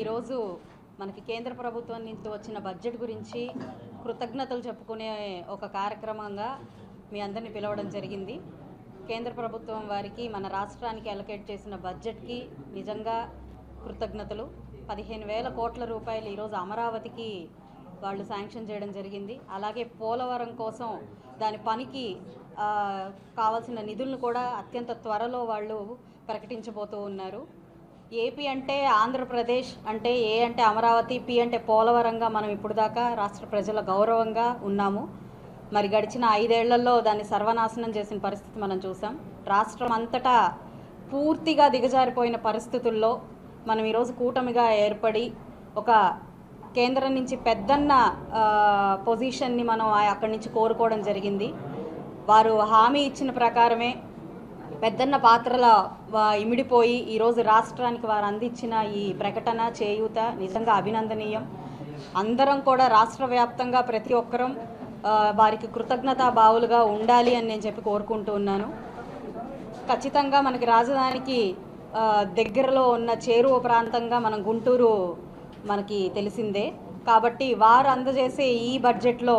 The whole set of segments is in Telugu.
ఈరోజు మనకి కేంద్ర ప్రభుత్వం నుంచి వచ్చిన బడ్జెట్ గురించి కృతజ్ఞతలు చెప్పుకునే ఒక కార్యక్రమంగా మీ అందరిని పిలవడం జరిగింది. కేంద్ర ప్రభుత్వం వారికి మన రాష్ట్రానికి అలొకేట్ చేసిన బడ్జెట్కి నిజంగా కృతజ్ఞతలు. 15,000 కోట్ల రూపాయలు ఈరోజు అమరావతికి వాళ్ళు శాంక్షన్ చేయడం జరిగింది. అలాగే పోలవరం కోసం దాని పనికి కావాల్సిన నిధులను కూడా అత్యంత త్వరలో వాళ్ళు ప్రకటించబోతూ ఉన్నారు. ఏపీ అంటే ఆంధ్రప్రదేశ్, అంటే ఏ అంటే అమరావతి, పి అంటే పోలవరంగా మనం ఇప్పుడు దాకా రాష్ట్ర ప్రజల గౌరవంగా ఉన్నాము. మరి గడిచిన 5 ఏళ్లలో దాన్ని సర్వనాశనం చేసిన పరిస్థితి మనం చూసాం. రాష్ట్రం అంతటా పూర్తిగా దిగజారిపోయిన పరిస్థితుల్లో మనం ఈరోజు కూటమిగా ఏర్పడి ఒక కేంద్రం నుంచి పెద్దన్న పొజిషన్ని మనం అక్కడి నుంచి కోరుకోవడం జరిగింది. వారు హామీ ఇచ్చిన ప్రకారమే పెద్దన్న పాత్రల ఇమిడిపోయి ఈరోజు రాష్ట్రానికి వారు అందించిన ఈ ప్రకటన, చేయూత నిజంగా అభినందనీయం. అందరం కూడా రాష్ట్ర వ్యాప్తంగా ప్రతి ఒక్కరం వారికి కృతజ్ఞతా భావులుగా ఉండాలి అని నేను చెప్పి కోరుకుంటూ ఉన్నాను. ఖచ్చితంగా మనకి రాజధానికి దగ్గరలో ఉన్న చేరువ ప్రాంతంగా మనం గుంటూరు మనకి తెలిసిందే. కాబట్టి వారు అందజేసే ఈ బడ్జెట్లో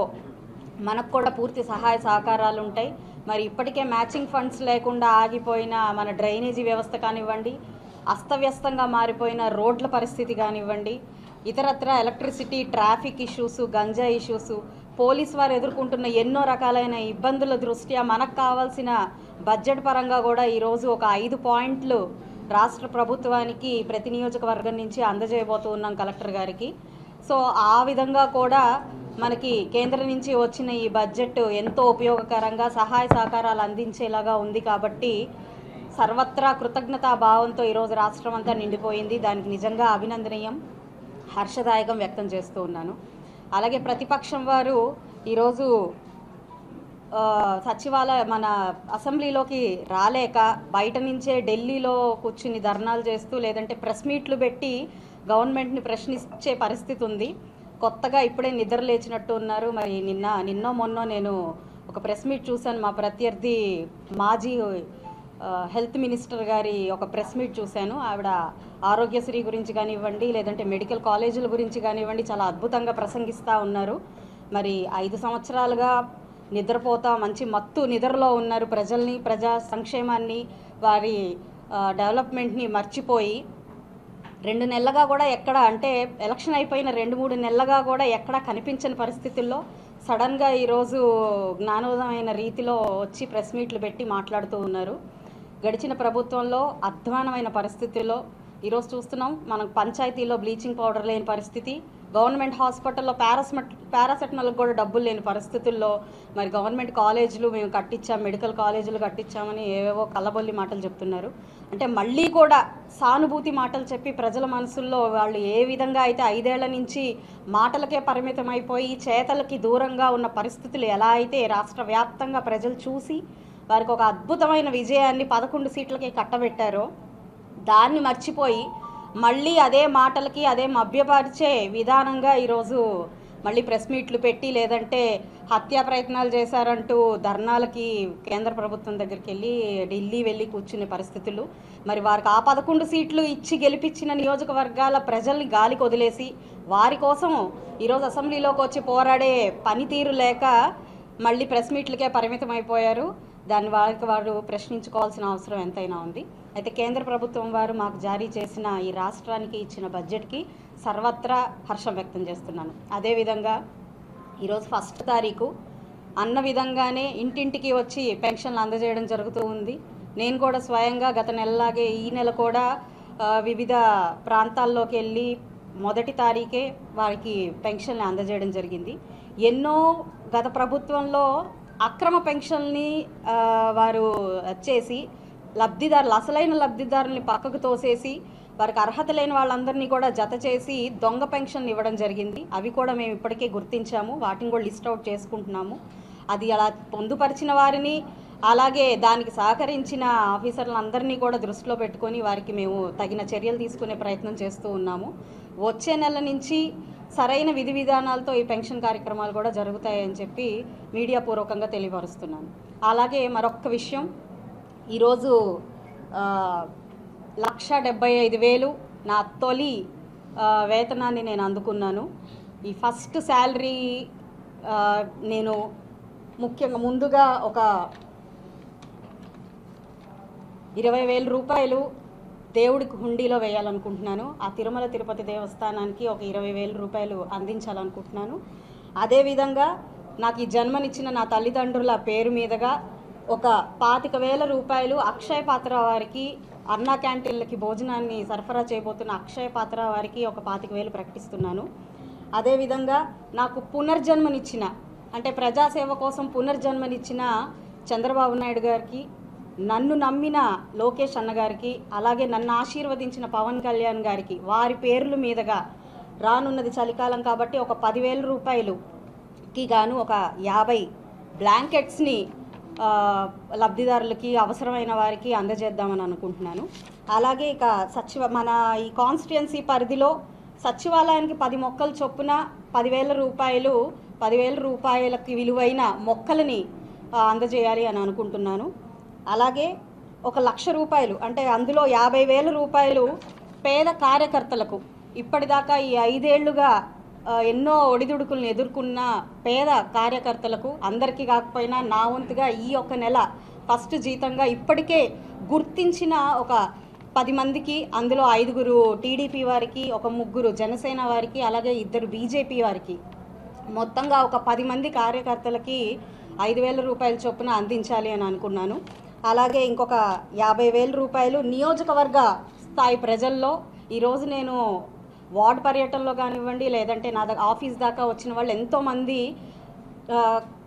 మనకు కూడా పూర్తి సహాయ సహకారాలు ఉంటాయి. మరి ఇప్పటికే మ్యాచింగ్ ఫండ్స్ లేకుండా ఆగిపోయిన మన డ్రైనేజీ వ్యవస్థ కానివ్వండి, అస్తవ్యస్తంగా మారిపోయిన రోడ్ల పరిస్థితి కానివ్వండి, ఇతరత్ర electricity, traffic issues, ganja issues, police వారు ఎదుర్కొంటున్న ఎన్నో రకాలైన ఇబ్బందుల దృష్ట్యా మనకు కావాల్సిన బడ్జెట్ పరంగా కూడా ఈరోజు ఒక 5 పాయింట్లు రాష్ట్ర ప్రభుత్వానికి ప్రతి నియోజకవర్గం నుంచి అందజేయబోతూ ఉన్నాం కలెక్టర్ గారికి. సో ఆ విధంగా కూడా మనకి కేంద్రం నుంచి వచ్చిన ఈ బడ్జెట్ ఎంతో ఉపయోగకరంగా సహాయ సహకారాలు అందించేలాగా ఉంది. కాబట్టి సర్వత్రా కృతజ్ఞతా భావంతో ఈరోజు రాష్ట్రం అంతా నిండిపోయింది. దానికి నిజంగా అభినందనీయం, హర్షదాయకం వ్యక్తం చేస్తూ ఉన్నాను. అలాగే ప్రతిపక్షం వారు ఈరోజు మన అసెంబ్లీలోకి రాలేక బయట నుంచే ఢిల్లీలో కూర్చుని ధర్నాలు చేస్తూ లేదంటే ప్రెస్ మీట్లు పెట్టి గవర్నమెంట్ని ప్రశ్నించే పరిస్థితి ఉంది. కొత్తగా ఇప్పుడే నిద్ర లేచినట్టు ఉన్నారు. మరి నిన్నో మొన్నో నేను ఒక ప్రెస్ మీట్ చూశాను. మా ప్రత్యర్థి మాజీ హెల్త్ మినిస్టర్ గారి ఒక ప్రెస్ మీట్ చూశాను. ఆవిడ ఆరోగ్యశ్రీ గురించి కానివ్వండి, లేదంటే మెడికల్ కాలేజీల గురించి కానివ్వండి చాలా అద్భుతంగా ప్రసంగిస్తూ ఉన్నారు. మరి 5 సంవత్సరాలుగా నిద్రపోతా మంచి మత్తు నిద్రలో ఉన్నారు. ప్రజల్ని, ప్రజా సంక్షేమాన్ని, వారి డెవలప్మెంట్ని మర్చిపోయి 2 నెలలుగా కూడా ఎక్కడ, అంటే ఎలక్షన్ అయిపోయిన 2-3 నెలలుగా కూడా ఎక్కడా కనిపించని పరిస్థితుల్లో సడన్గా ఈరోజు జ్ఞానోదయమైన రీతిలో వచ్చి ప్రెస్ మీట్లు పెట్టి మాట్లాడుతూ ఉన్నారు. గడిచిన ప్రభుత్వంలో అధ్వానమైన పరిస్థితుల్లో ఈరోజు చూస్తున్నాం. మనం పంచాయతీలో బ్లీచింగ్ పౌడర్ లేని పరిస్థితి, గవర్నమెంట్ హాస్పిటల్లో పారాసెటమాల్కి కూడా డబ్బులు లేని పరిస్థితుల్లో మరి గవర్నమెంట్ కాలేజీలు మేము కట్టించాం, మెడికల్ కాలేజీలు కట్టించామని ఏవేవో కల్లబొల్లి మాటలు చెప్తున్నారు. అంటే మళ్ళీ కూడా సానుభూతి మాటలు చెప్పి ప్రజల మనసుల్లో వాళ్ళు ఏ విధంగా అయితే 5 ఏళ్ల నుంచి మాటలకే పరిమితం అయిపోయి చేతలకి దూరంగా ఉన్న పరిస్థితులు ఎలా అయితే రాష్ట్ర వ్యాప్తంగా ప్రజలు చూసి వారికి ఒక అద్భుతమైన విజయాన్ని 11 సీట్లకి కట్టబెట్టారో దాన్ని మర్చిపోయి మళ్ళీ అదే మాటలకి అదే మభ్యపరిచే విధానంగా ఈరోజు మళ్ళీ ప్రెస్ మీట్లు పెట్టి లేదంటే హత్యా ప్రయత్నాలు చేశారంటూ ధర్నాలకి కేంద్ర ప్రభుత్వం దగ్గరికి వెళ్ళి ఢిల్లీ వెళ్ళి కూర్చునే పరిస్థితులు. మరి వారికి ఆ 11 సీట్లు ఇచ్చి గెలిపించిన నియోజకవర్గాల ప్రజల్ని గాలికి వదిలేసి వారి కోసం ఈరోజు అసెంబ్లీలోకి వచ్చి పోరాడే పనితీరు లేక మళ్ళీ ప్రెస్ మీట్లకే పరిమితం అయిపోయారు. దాన్ని వారు ప్రశ్నించుకోవాల్సిన అవసరం ఎంతైనా ఉంది. అయితే కేంద్ర ప్రభుత్వం వారు మాకు జారీ చేసిన ఈ రాష్ట్రానికి ఇచ్చిన బడ్జెట్కి సర్వత్రా హర్షం వ్యక్తం చేస్తున్నాను. అదేవిధంగా ఈరోజు 1వ తారీఖు అన్న విధంగానే ఇంటింటికి వచ్చి పెన్షన్లు అందజేయడం జరుగుతూ ఉంది. నేను కూడా స్వయంగా గత నెలలాగే ఈ నెల కూడా వివిధ ప్రాంతాల్లోకి వెళ్ళి 1వ తారీఖే వారికి పెన్షన్లు అందజేయడం జరిగింది. ఎన్నో గత ప్రభుత్వంలో అక్రమ పెన్షన్ని వారు చేసి అసలైన లబ్ధిదారుల్ని పక్కకు తోసేసి వారికి అర్హత లేని వాళ్ళందరినీ కూడా జత చేసి దొంగ పెన్షన్ ఇవ్వడం జరిగింది. అవి కూడా మేము ఇప్పటికే గుర్తించాము, వాటిని కూడా లిస్ట్ అవుట్ చేసుకుంటున్నాము. అది అలా పొందుపరిచిన వారిని అలాగే దానికి సహకరించిన ఆఫీసర్లందరినీ కూడా దృష్టిలో పెట్టుకొని వారికి మేము తగిన చర్యలు తీసుకునే ప్రయత్నం చేస్తూ ఉన్నాము. వచ్చే నెల నుంచి సరైన విధి విధానాలతో ఈ పెన్షన్ కార్యక్రమాలు కూడా జరుగుతాయని చెప్పి మీడియా పూర్వకంగా తెలియపరుస్తున్నాను. అలాగే మరొక విషయం, ఈరోజు 1,75,000 నా తొలి వేతనాన్ని నేను అందుకున్నాను. ఈ ఫస్ట్ శాలరీ నేను ముఖ్యంగా ముందుగా ఒక 20,000 రూపాయలు దేవుడికి హుండీలో వేయాలనుకుంటున్నాను. ఆ తిరుమల తిరుపతి దేవస్థానానికి ఒక 20,000 రూపాయలు అందించాలనుకుంటున్నాను. అదేవిధంగా నాకు ఈ జన్మనిచ్చిన నా తల్లిదండ్రుల పేరు మీదుగా ఒక 25,000 రూపాయలు అక్షయ పాత్ర వారికి, అన్నా క్యాంటీన్లకి భోజనాన్ని సరఫరా చేయబోతున్న అక్షయ పాత్ర వారికి ఒక 25,000 ప్రకటిస్తున్నాను. అదేవిధంగా నాకు పునర్జన్మనిచ్చిన, అంటే ప్రజాసేవ కోసం పునర్జన్మనిచ్చిన చంద్రబాబు నాయుడు గారికి, నన్ను నమ్మిన లోకేష్ అన్నగారికి, అలాగే నన్ను ఆశీర్వదించిన పవన్ కళ్యాణ్ గారికి వారి పేర్ల మీదుగా రానున్నది చలికాలం కాబట్టి ఒక 10,000 రూపాయలుకి గాను ఒక 50 బ్లాంకెట్స్ని లబ్ధిదారులకి అవసరమైన వారికి అందజేద్దామని అనుకుంటున్నాను. అలాగే ఇక మన ఈ కాన్స్టిట్యుయెన్సీ పరిధిలో సచివాలయానికి 10 మొక్కలు చొప్పున 10,000 రూపాయలకి విలువైన మొక్కలని అందజేయాలి అని అనుకుంటున్నాను. అలాగే ఒక 1,00,000 రూపాయలు, అంటే అందులో 50,000 రూపాయలు పేద కార్యకర్తలకు, ఇప్పటిదాకా ఈ 5 ఏళ్లుగా ఎన్నో ఒడిదుడుకులను ఎదుర్కొన్న పేద కార్యకర్తలకు, అందరికీ కాకపోయినా నా వంతుగా ఈ ఒక్క నెల ఫస్ట్ జీతంగా ఇప్పటికే గుర్తించిన ఒక 10 మందికి, అందులో 5 టీడీపీ వారికి, ఒక 3 జనసేన వారికి, అలాగే 2 బీజేపీ వారికి, మొత్తంగా ఒక 10 మంది కార్యకర్తలకి 5,000 రూపాయల చొప్పున అందించాలి అని అనుకున్నాను. అలాగే ఇంకొక 50,000 రూపాయలు నియోజకవర్గ స్థాయి ప్రజల్లో, ఈరోజు నేను వార్డు పర్యటనలో కానివ్వండి, లేదంటే నా ఆఫీస్ దాకా వచ్చిన వాళ్ళు ఎంతోమంది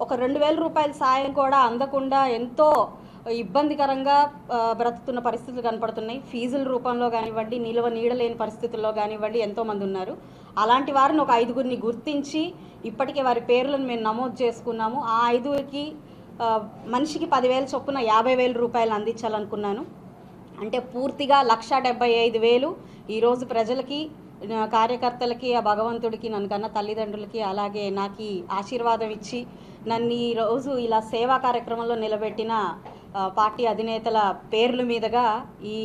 ఒక 2,000 రూపాయల సాయం కూడా అందకుండా ఎంతో ఇబ్బందికరంగా బ్రతుకుతున్న పరిస్థితులు కనపడుతున్నాయి. ఫీజుల రూపంలో కానివ్వండి, నీడలేని పరిస్థితుల్లో కానివ్వండి ఎంతోమంది ఉన్నారు. అలాంటి వారిని ఒక 5గురిని గుర్తించి ఇప్పటికే వారి పేర్లను మేము నమోదు చేసుకున్నాము. ఆ 5గురికి మనిషికి 10,000 చొప్పున 50,000 రూపాయలు అందించాలనుకున్నాను. అంటే పూర్తిగా 1,75,000 ఈరోజు ప్రజలకి, కార్యకర్తలకి, ఆ భగవంతుడికి, నన్ను కన్నా తల్లిదండ్రులకి, అలాగే నాకు ఆశీర్వాదం ఇచ్చి నన్ను ఈరోజు ఇలా సేవా కార్యక్రమంలో నిలబెట్టిన పార్టీ అధినేతల పేర్ల మీదుగా ఈ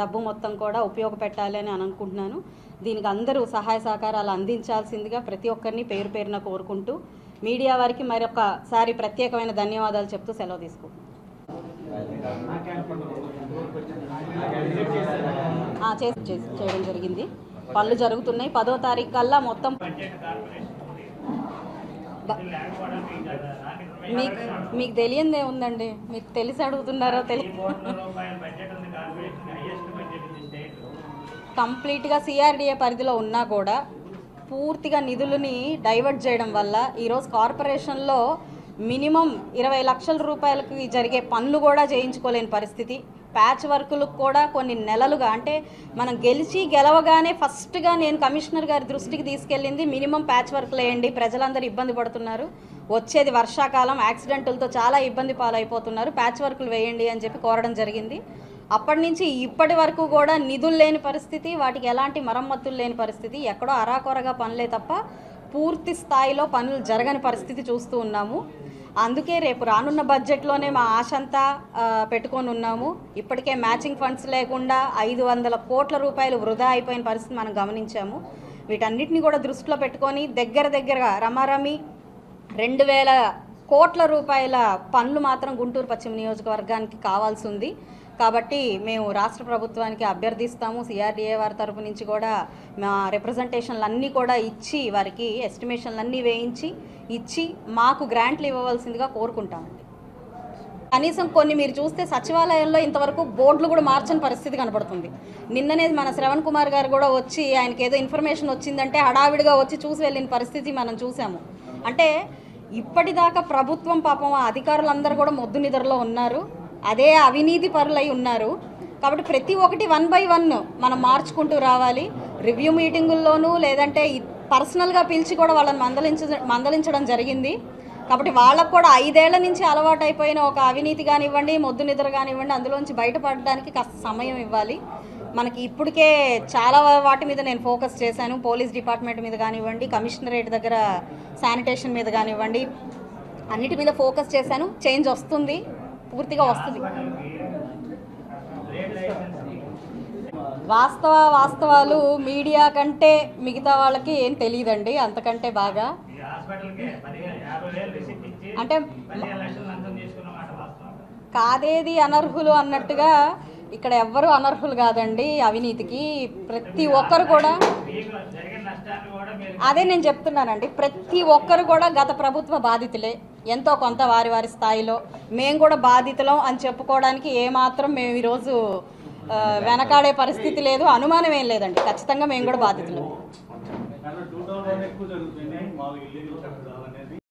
డబ్బు మొత్తం కూడా ఉపయోగపెట్టాలి అని అనుకుంటున్నాను. దీనికి అందరూ సహాయ సహకారాలు అందించాల్సిందిగా ప్రతి ఒక్కరిని పేరు పేరున కోరుకుంటూ, మీడియా వారికి మరొకసారి ప్రత్యేకమైన ధన్యవాదాలు చెప్తూ సెలవు తీసుకుంటున్నాను. చేయడం జరిగింది. పనులు జరుగుతున్నాయి. 10వ తారీఖు కల్లా మొత్తం మీకు తెలియందే ఉందండి, మీకు తెలిసి అడుగుతున్నారో కంప్లీట్గా సిఆర్డిఏ పరిధిలో ఉన్నా కూడా పూర్తిగా నిధులని డైవర్ట్ చేయడం వల్ల ఈరోజు కార్పొరేషన్లో మినిమం 20 లక్షల రూపాయలకి జరిగే పనులు కూడా చేయించుకోలేని పరిస్థితి. ప్యాచ్ వర్కులకు కూడా కొన్ని నెలలుగా, అంటే మనం గెలవగానే ఫస్ట్గా నేను కమిషనర్ గారి దృష్టికి తీసుకెళ్ళింది మినిమం ప్యాచ్ వర్క్లు వేయండి, ప్రజలందరూ ఇబ్బంది పడుతున్నారు, వచ్చేది వర్షాకాలం, యాక్సిడెంట్లతో చాలా ఇబ్బంది పాలైపోతున్నారు, ప్యాచ్ వర్కులు వేయండి అని చెప్పి కోరడం జరిగింది. అప్పటి నుంచి ఇప్పటి వరకు కూడా నిధులు లేని పరిస్థితి, వాటికి ఎలాంటి మరమ్మతులు లేని పరిస్థితి, ఎక్కడో అరాకొరగా పనులే తప్ప పూర్తి స్థాయిలో పనులు జరగని పరిస్థితి చూస్తూ ఉన్నాము. అందుకే రేపు రానున్న బడ్జెట్లోనే మా ఆశంతా పెట్టుకొని ఉన్నాము. ఇప్పటికే మ్యాచింగ్ ఫండ్స్ లేకుండా 500 కోట్ల రూపాయలు వృధా అయిపోయిన పరిస్థితి మనం గమనించాము. వీటన్నిటిని కూడా దృష్టిలో పెట్టుకొని దగ్గరగా రమారమి 2,000 కోట్ల రూపాయల పనులు మాత్రం గుంటూరు పశ్చిమ నియోజకవర్గానికి కావాల్సి ఉంది. కాబట్టి మేము రాష్ట్ర ప్రభుత్వానికి అభ్యర్థిస్తాము, సిఆర్డీఏ వారి తరపు నుంచి కూడా మా రిప్రజెంటేషన్లు అన్నీ కూడా ఇచ్చి, వారికి ఎస్టిమేషన్లు అన్నీ వేయించి ఇచ్చి మాకు గ్రాంట్లు ఇవ్వవలసిందిగా కోరుకుంటామండి. కనీసం కొన్ని మీరు చూస్తే సచివాలయంలో ఇంతవరకు బోర్డులు కూడా మార్చని పరిస్థితి కనపడుతుంది. నిన్ననే మన శ్రవణ్ కుమార్ గారు కూడా వచ్చి, ఆయనకి ఏదో ఇన్ఫర్మేషన్ వచ్చిందంటే హడావిడిగా వచ్చి చూసి వెళ్ళిన పరిస్థితి మనం చూసాము. అంటే ఇప్పటిదాకా ప్రభుత్వం పాపం అధికారులందరూ కూడా మొద్దు నిద్రలో ఉన్నారు, అదే అవినీతి పరులై ఉన్నారు. కాబట్టి ప్రతి ఒక్కటి 1 by 1 మనం మార్చుకుంటూ రావాలి. రివ్యూ మీటింగుల్లోనూ లేదంటే పర్సనల్గా పిలిచి కూడా వాళ్ళని మందలించడం జరిగింది. కాబట్టి వాళ్ళకు కూడా 5 ఏళ్ల నుంచి అలవాటు అయిపోయిన ఒక అవినీతి కానివ్వండి, మొద్దు నిద్ర కానివ్వండి, అందులోంచి బయటపడడానికి కాస్త సమయం ఇవ్వాలి. మనకి ఇప్పటికే చాలా వాటి మీద నేను ఫోకస్ చేశాను. పోలీస్ డిపార్ట్మెంట్ మీద కానివ్వండి, కమిషనరేట్ దగ్గర శానిటేషన్ మీద కానివ్వండి, అన్నిటి మీద ఫోకస్ చేశాను. చేంజ్ వస్తుంది, పూర్తిగా వస్తుంది. వాస్తవాలు మీడియా కంటే మిగతా వాళ్ళకి ఏం తెలియదండి, అంతకంటే బాగా. అంటే కాదేది అనర్హులు అన్నట్టుగా ఇక్కడ ఎవ్వరూ అనర్హులు కాదండి అవినీతికి. ప్రతి ఒక్కరు కూడా, అదే నేను చెప్తున్నానండి, ప్రతి ఒక్కరు కూడా గత ప్రభుత్వ బాధితులే ఎంతో కొంత వారి వారి స్థాయిలో. మేము కూడా బాధితులం అని చెప్పుకోవడానికి ఏమాత్రం మేము ఈరోజు వెనకాడే పరిస్థితి లేదు, అనుమానం ఏం లేదండి. ఖచ్చితంగా మేము కూడా బాధితులం.